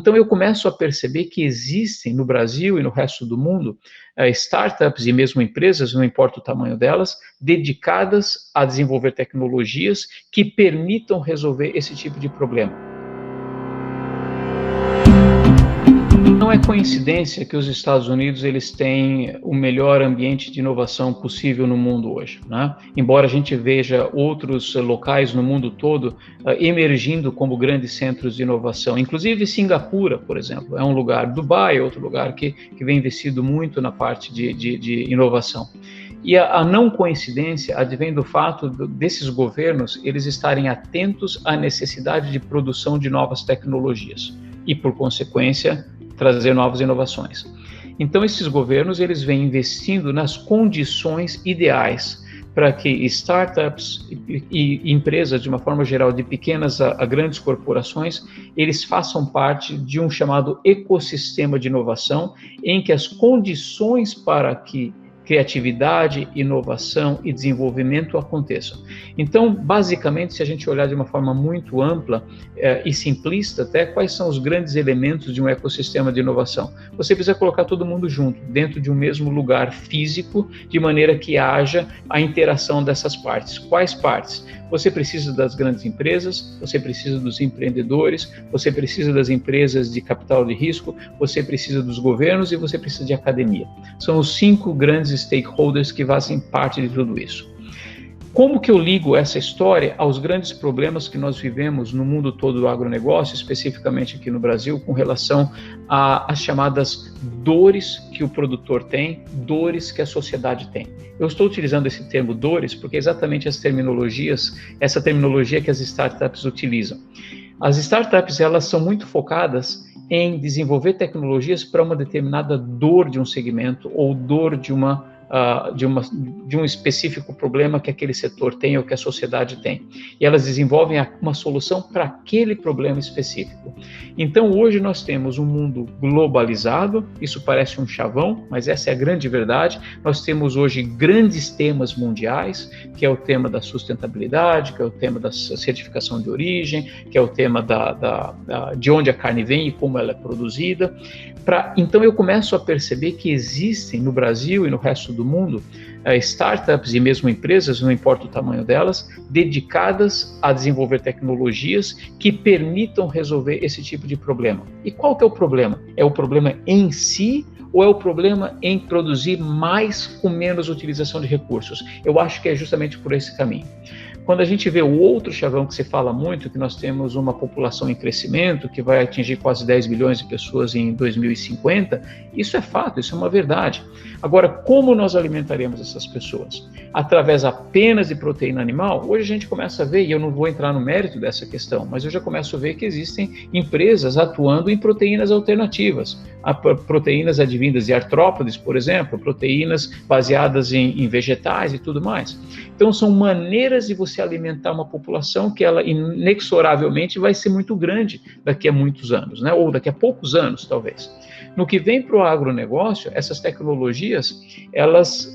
então eu começo a perceber que existem no Brasil e no resto do mundo startups e mesmo empresas, não importa o tamanho delas, dedicadas a desenvolver tecnologias que permitam resolver esse tipo de problema. Não é coincidência que os Estados Unidos eles têm o melhor ambiente de inovação possível no mundo hoje, né? Embora a gente veja outros locais no mundo todo emergindo como grandes centros de inovação, inclusive Singapura, por exemplo, é um lugar, Dubai é outro lugar que vem investido muito na parte de inovação. E a não coincidência advém do fato desses governos eles estarem atentos à necessidade de produção de novas tecnologias e, por consequência, trazer novas inovações. Então, esses governos eles vêm investindo nas condições ideais para que startups e empresas, de uma forma geral, de pequenas a grandes corporações, eles façam parte de um chamado ecossistema de inovação, em que as condições para que criatividade, inovação e desenvolvimento aconteçam. Então, basicamente, se a gente olhar de uma forma muito ampla e simplista até, quais são os grandes elementos de um ecossistema de inovação? Você precisa colocar todo mundo junto, dentro de um mesmo lugar físico, de maneira que haja a interação dessas partes. Quais partes? Você precisa das grandes empresas, você precisa dos empreendedores, você precisa das empresas de capital de risco, você precisa dos governos e você precisa de academia. São os 5 grandes stakeholders que fazem parte de tudo isso. Como que eu ligo essa história aos grandes problemas que nós vivemos no mundo todo do agronegócio, especificamente aqui no Brasil, com relação às chamadas dores que o produtor tem, dores que a sociedade tem? Eu estou utilizando esse termo dores porque é exatamente essa terminologia que as startups utilizam. As startups, elas são muito focadas em desenvolver tecnologias para uma determinada dor de um segmento ou dor de um específico problema que aquele setor tem ou que a sociedade tem. E elas desenvolvem uma solução para aquele problema específico. Então, hoje nós temos um mundo globalizado, isso parece um chavão, mas essa é a grande verdade. Nós temos hoje grandes temas mundiais, que é o tema da sustentabilidade, que é o tema da certificação de origem, que é o tema de onde a carne vem e como ela é produzida. Então, eu começo a perceber que existem no Brasil e no resto do mundo startups e mesmo empresas, não importa o tamanho delas, dedicadas a desenvolver tecnologias que permitam resolver esse tipo de problema. E qual que é o problema? É o problema em si ou é o problema em produzir mais com menos utilização de recursos? Eu acho que é justamente por esse caminho. Quando a gente vê o outro chavão que se fala muito, que nós temos uma população em crescimento, que vai atingir quase 10 bilhões de pessoas em 2050, isso é fato, isso é uma verdade. Agora, como nós alimentaremos essas pessoas? Através apenas de proteína animal? Hoje a gente começa a ver, e eu não vou entrar no mérito dessa questão, mas eu já começo a ver que existem empresas atuando em proteínas alternativas. Há proteínas advindas de artrópodes, por exemplo, proteínas baseadas em vegetais e tudo mais. Então, são maneiras de você alimentar uma população que ela inexoravelmente vai ser muito grande daqui a muitos anos, né? Ou daqui a poucos anos, talvez. No que vem para o agronegócio, essas tecnologias, elas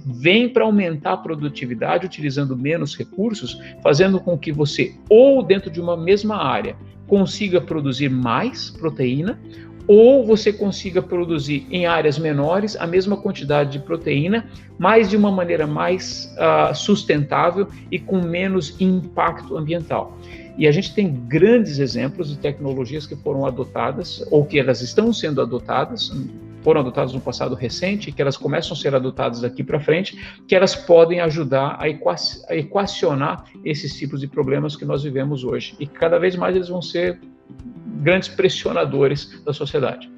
vêm para aumentar a produtividade utilizando menos recursos, fazendo com que você, ou dentro de uma mesma área, consiga produzir mais proteína, ou você consiga produzir em áreas menores a mesma quantidade de proteína, mas de uma maneira mais sustentável e com menos impacto ambiental. E a gente tem grandes exemplos de tecnologias que foram adotadas, ou que elas estão sendo adotadas, foram adotadas no passado recente, que elas começam a ser adotadas daqui para frente, que elas podem ajudar a equacionar esses tipos de problemas que nós vivemos hoje. E cada vez mais eles vão ser grandes pressionadores da sociedade.